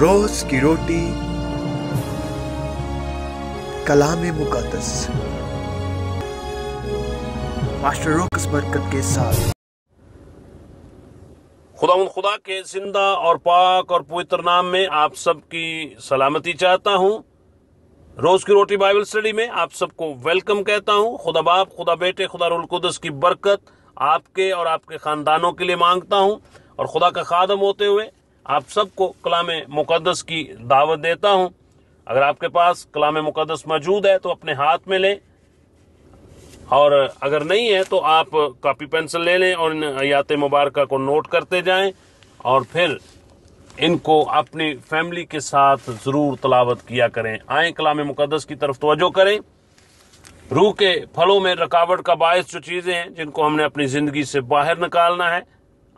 रोज की रोटी कलाम मुक़द्दस मास्टर रोकस बरकत के साथ। खुदा के जिंदा और पाक और पवित्र नाम में आप सबकी सलामती चाहता हूं। रोज की रोटी बाइबल स्टडी में आप सबको वेलकम कहता हूं। खुदा बाप, खुदा बेटे, खुदा रूह कुदस की बरकत आपके और आपके खानदानों के लिए मांगता हूं और खुदा का खादम होते हुए आप सबको कलाम मुक़द्दस की दावत देता हूं। अगर आपके पास कलाम मुक़द्दस मौजूद है तो अपने हाथ में लें, और अगर नहीं है तो आप कॉपी पेंसिल ले लें और इन आयात मुबारक को नोट करते जाएं और फिर इनको अपनी फैमिली के साथ जरूर तलावत किया करें। आए कलाम मुक़द्दस की तरफ तवज्जो करें। रूह के फलों में रुकावट का बायस जो चीजें हैं जिनको हमने अपनी जिंदगी से बाहर निकालना है,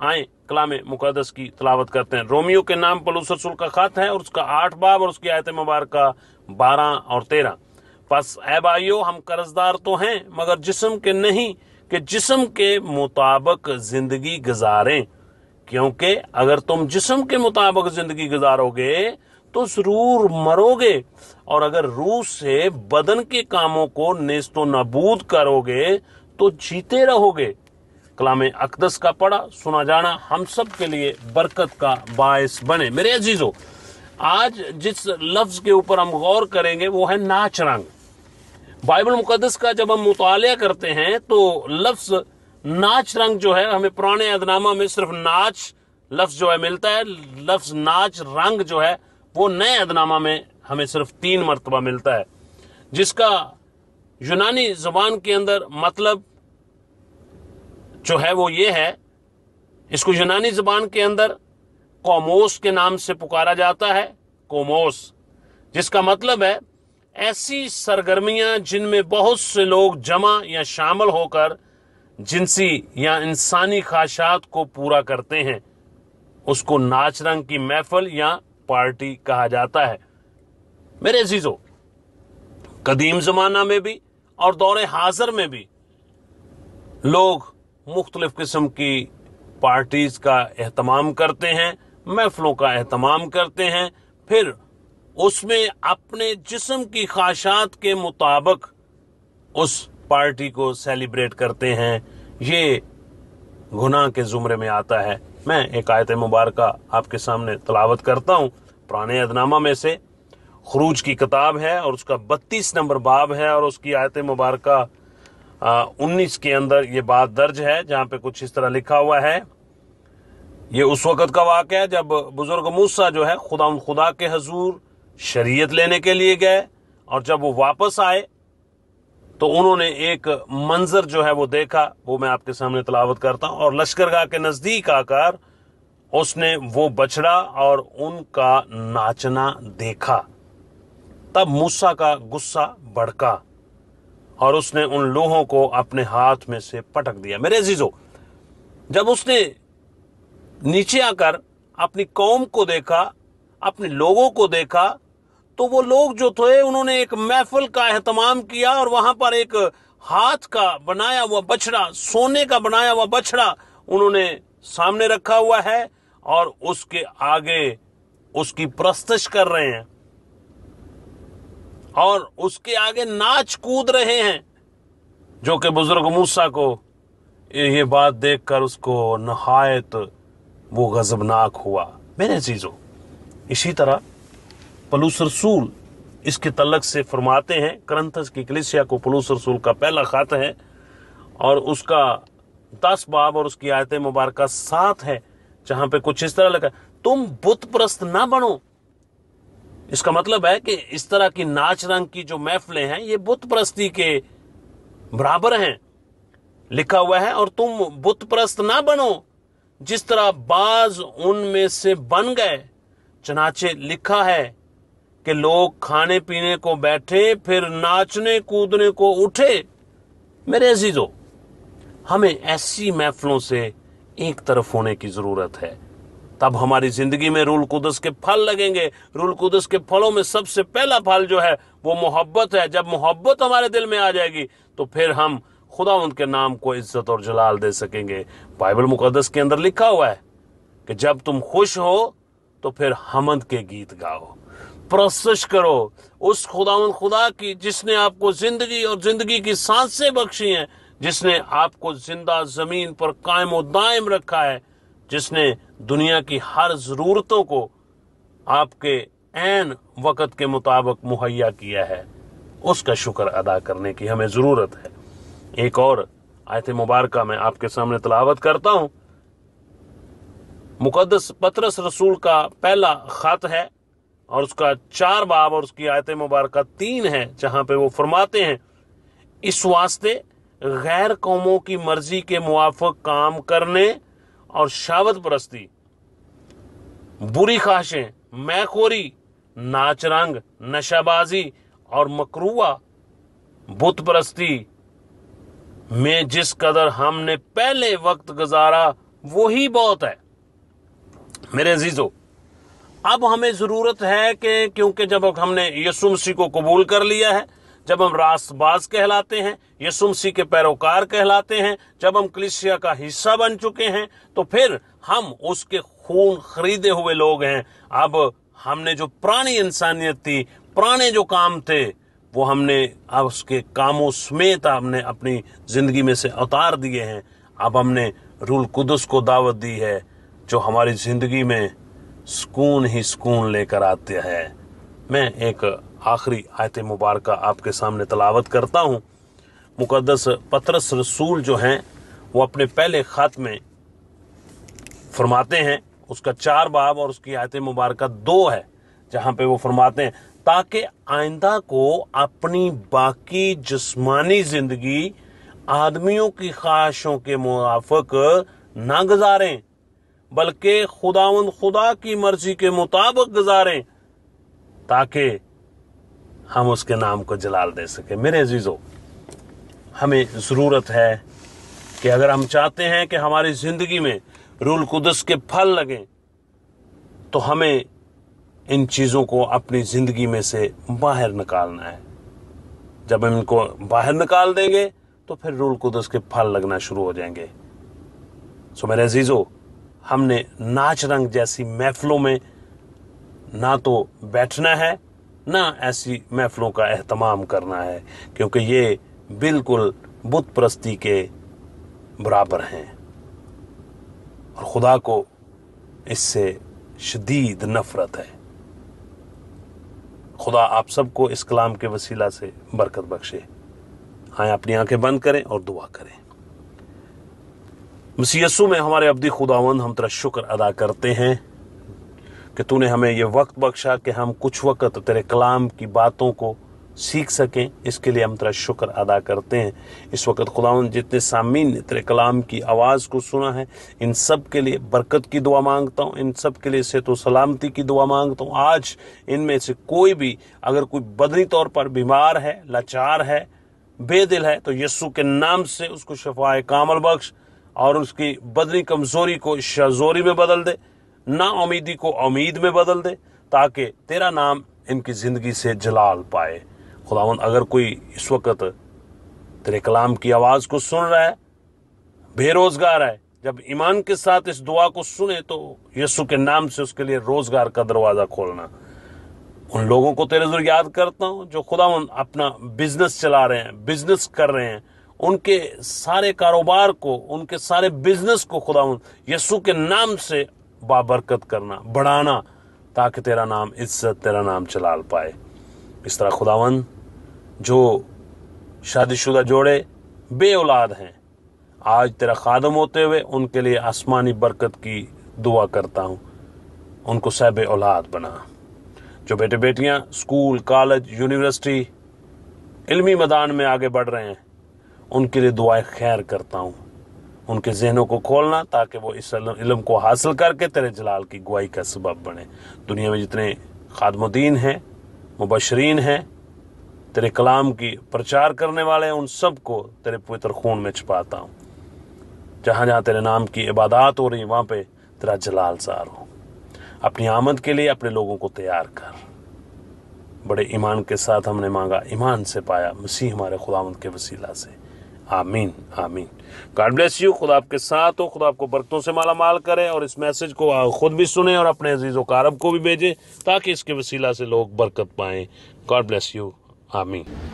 आए कलाम मुक़द्दस की तलावत करते हैं। रोमियो के नाम पौलुस रसूल का खत है और उसका 8 बाब और उसकी आयत मुबारक 12 और 13। बस ऐ भाइयों, हम कर्जदार तो हैं मगर जिस्म के नहीं, कि जिस्म के मुताबिक जिंदगी गुजारें, क्योंकि अगर तुम जिस्म के मुताबिक जिंदगी गुजारोगे तो जरूर मरोगे, और अगर रूह से बदन के कामों को नेस्तो नाबूद करोगे तो जीते रहोगे। कलाम अक़दस का पढ़ा सुना जाना हम सब के लिए बरकत का बायस बने। मेरे अजीजों, आज जिस लफ्ज के ऊपर हम गौर करेंगे वो है नाच रंग। बाइबल मुक़द्दस का जब हम मुतालिया करते हैं तो लफ्ज नाच रंग जो है, हमें पुराने अहदनामा में सिर्फ नाच लफ्ज जो है मिलता है। लफ्ज नाच रंग जो है वो नए अहदनामा में हमें सिर्फ 3 मरतबा मिलता है, जिसका यूनानी जुबान के अंदर मतलब जो है वो ये है। इसको यूनानी जुबान के अंदर कोमोस के नाम से पुकारा जाता है। कोमोस, जिसका मतलब है ऐसी सरगर्मियां जिनमें बहुत से लोग जमा या शामिल होकर जिनसी या इंसानी ख्वाहिशात को पूरा करते हैं, उसको नाच रंग की महफिल या पार्टी कहा जाता है। मेरे अजीजों, कदीम जमाना में भी और दौरे हाजिर में भी लोग मुख्तलिफ किस्म की पार्टीज का एहतमाम करते हैं, महफिलों का एहतमाम करते हैं, फिर उसमें अपने जिस्म की ख्वाहिशात के मुताबिक उस पार्टी को सेलिब्रेट करते हैं। ये गुनाह के जुमरे में आता है। मैं एक आयत मुबारक आपके सामने तलावत करता हूँ। पुराने अहदनामा में से खुरूज की किताब है और उसका 32 नंबर बाब है और उसकी आयत मुबारक 19 के अंदर ये बात दर्ज है, जहाँ पे कुछ इस तरह लिखा हुआ है। ये उस वक़्त का वाक़या है जब बुजुर्ग मूसा जो है खुदा के हजूर शरीयत लेने के लिए गए, और जब वो वापस आए तो उन्होंने एक मंजर जो है वो देखा, वो मैं आपके सामने तलावत करता हूँ। और लश्करगाह के नज़दीक आकर उसने वो बछड़ा और उनका नाचना देखा। तब मूसा का गुस्सा भड़का और उसने उन लोगों को अपने हाथ में से पटक दिया। मेरे अजीजों, जब उसने नीचे आकर अपनी कौम को देखा, अपने लोगों को देखा, तो वो लोग जो थे उन्होंने एक महफिल का एहतमाम किया और वहां पर एक हाथ का बनाया हुआ बछड़ा, सोने का बनाया हुआ बछड़ा उन्होंने सामने रखा हुआ है और उसके आगे उसकी परस्तिश कर रहे हैं और उसके आगे नाच कूद रहे हैं, जो कि बुजुर्ग मूसा को ये बात देखकर उसको नहायत वो गजबनाक हुआ। मेरे अजीजों, इसी तरह पौलुस रसूल इसके तल्लक से फरमाते हैं। करंथस की कलीसिया को पौलुस रसूल का पहला खत है और उसका 10 बाब और उसकी आयत मुबारक 7 है, जहां पे कुछ इस तरह लिखा, तुम बुत परस्त ना बनो। इसका मतलब है कि इस तरह की नाच रंग की जो महफिलें हैं ये बुत परस्ती के बराबर हैं। लिखा हुआ है, और तुम बुत परस्त ना बनो जिस तरह बाज उनमें से बन गए। चनाचे लिखा है कि लोग खाने पीने को बैठे, फिर नाचने कूदने को उठे। मेरे अजीजों, हमें ऐसी महफिलों से एक तरफ होने की जरूरत है, तब हमारी जिंदगी में रूह कुदस के फल लगेंगे। रूह कुदस के फलों में सबसे पहला फल जो है वो मोहब्बत है। जब मोहब्बत हमारे दिल में आ जाएगी तो फिर हम खुदा उनके नाम को इज्जत और जलाल दे सकेंगे। बाइबल मुक़द्दस के अंदर लिखा हुआ है कि जब तुम खुश हो तो फिर हमद के गीत गाओ, प्रस्तुत करो उस खुदा की जिसने आपको जिंदगी और जिंदगी की सांसें बख्शी हैं, जिसने आपको जिंदा जमीन पर कायम और दायम रखा है, जिसने दुनिया की हर जरूरतों को आपके ऐन वक्त के मुताबिक मुहैया किया है। उसका शुक्र अदा करने की हमें जरूरत है। एक और आयत मुबारक मैं आपके सामने तिलावत करता हूं। मुकद्दस पतरस रसूल का पहला खत है और उसका 4 बाब और उसकी आयत मुबारक 3 है, जहां पे वो फरमाते हैं, इस वास्ते गैर कौमों की मर्जी के मुआफिक काम करने और शावत परस्ती, बुरी ख्वाहिशें, मैखोरी, नाच रंग, नशाबाजी और मकरूआ बुत परस्ती में जिस कदर हमने पहले वक्त गुजारा वही बहुत है। मेरे अजीजों, अब हमें जरूरत है कि क्योंकि जब हमने यीशु मसीह को कबूल कर लिया है, जब हम रास्तबाज कहलाते हैं, यीशु मसीह के पैरोकार कहलाते हैं, जब हम कलीसिया का हिस्सा बन चुके हैं, तो फिर हम उसके खून खरीदे हुए लोग हैं। अब हमने जो पुरानी इंसानियत थी, पुराने जो काम थे, वो हमने अब उसके कामों समेत हमने अपनी जिंदगी में से उतार दिए हैं। अब हमने रूह कुदस को दावत दी है, जो हमारी जिंदगी में सुकून ही सुकून लेकर आते हैं। मैं एक आखिरी आयत मुबारक आपके सामने तलावत करता हूँ। मुकद्दस पतरस रसूल जो हैं वो अपने पहले खत में फरमाते हैं, उसका 4 बाब और उसकी आयत मुबारक 2 है, जहाँ पे वो फरमाते हैं, ताकि आइंदा को अपनी बाकी जिस्मानी जिंदगी आदमियों की ख्वाहिशों के मुताबिक ना गुजारें, बल्कि खुदा की मर्जी के मुताबिक गुजारें, ताकि हम उसके नाम को जलाल दे सके। मेरे अजीजों, हमें ज़रूरत है कि अगर हम चाहते हैं कि हमारी ज़िंदगी में रूह कुदस के फल लगें, तो हमें इन चीज़ों को अपनी ज़िंदगी में से बाहर निकालना है। जब हम इनको बाहर निकाल देंगे तो फिर रूह कुदस के फल लगना शुरू हो जाएंगे। सो मेरे अजीजों, हमने नाच रंग जैसी महफिलों में ना तो बैठना है, ना ऐसी महफिलों का एहतमाम करना है, क्योंकि ये बिल्कुल बुत परस्ती के बराबर हैं और खुदा को इससे शदीद नफरत है। खुदा आप सबको इस कलाम के वसीला से बरकत बख्शे। आए अपनी आंखें बंद करें और दुआ करें। मसीह यीशु में हमारे अब्दी खुदावंद, हम तेरा शुक्र अदा करते हैं कि तूने हमें ये वक्त बख्शा कि हम कुछ वक्त तेरे कलाम की बातों को सीख सकें। इसके लिए हम तेरा शुक्र अदा करते हैं। इस वक्त खुदावंद जितने सामीन ने तेरे कलाम की आवाज़ को सुना है, इन सब के लिए बरकत की दुआ मांगता हूँ, इन सब के लिए सेहत व सलामती की दुआ मांगता हूँ। आज इनमें से कोई भी अगर कोई बदनी तौर पर बीमार है, लाचार है, बेदिल है, तो यीशु के नाम से उसको शफाए कामल बख्श और उसकी बदनी कमज़ोरी को शज़ोरी में बदल दे, ना उम्मीदी को उम्मीद में बदल दे, ताकि तेरा नाम इनकी ज़िंदगी से जलाल पाए। खुदावंद, अगर कोई इस वक्त तेरे कलाम की आवाज़ को सुन रहा है, बेरोज़गार है, जब ईमान के साथ इस दुआ को सुने तो यीशु के नाम से उसके लिए रोज़गार का दरवाज़ा खोलना। उन लोगों को तेरे ज़रिए याद करता हूँ जो खुदावंद अपना बिजनेस चला रहे हैं, बिजनेस कर रहे हैं, उनके सारे कारोबार को, उनके सारे बिजनेस को खुदावंद यीशु के नाम से बाबरकत करना, बढ़ाना, ताकि तेरा नाम इज्जत, तेरा नाम जलाल पाए। इस तरह खुदावंद जो शादीशुदा जोड़े बे औलाद हैं, आज तेरा खादम होते हुए उनके लिए आसमानी बरकत की दुआ करता हूँ। उनको साहिब औलाद बना। जो बेटे बेटियाँ स्कूल, कॉलेज, यूनिवर्सिटी, इल्मी मैदान में आगे बढ़ रहे हैं, उनके लिए दुआएं खैर करता हूँ। उनके जहनों को खोलना ताकि वो इस इल्म को हासिल करके तेरे जलाल की गवाही का सबब बने। दुनिया में जितने खादमुद्दीन हैं, मुबशरीन हैं, तेरे कलाम की प्रचार करने वाले हैं, उन सब को तेरे पवित्र खून में छुपाता हूँ। जहाँ जहाँ तेरे नाम की इबादत हो रही, वहाँ पे तेरा जलाल ज़ाहिर हो। अपनी आमद के लिए अपने लोगों को तैयार कर। बड़े ईमान के साथ हमने मांगा, ईमान से पाया, मसीह हमारे खुदावंद के वसीला से, आमीन आमीन। God bless you. खुदा आपके साथ हो, खुदा आपको बरकतों से माला माल करे, और इस मैसेज को खुद भी सुने और अपने अजीज़ कारब को भी भेजें ताकि इसके वसीला से लोग बरकत पाएँ। God bless you. आमीन।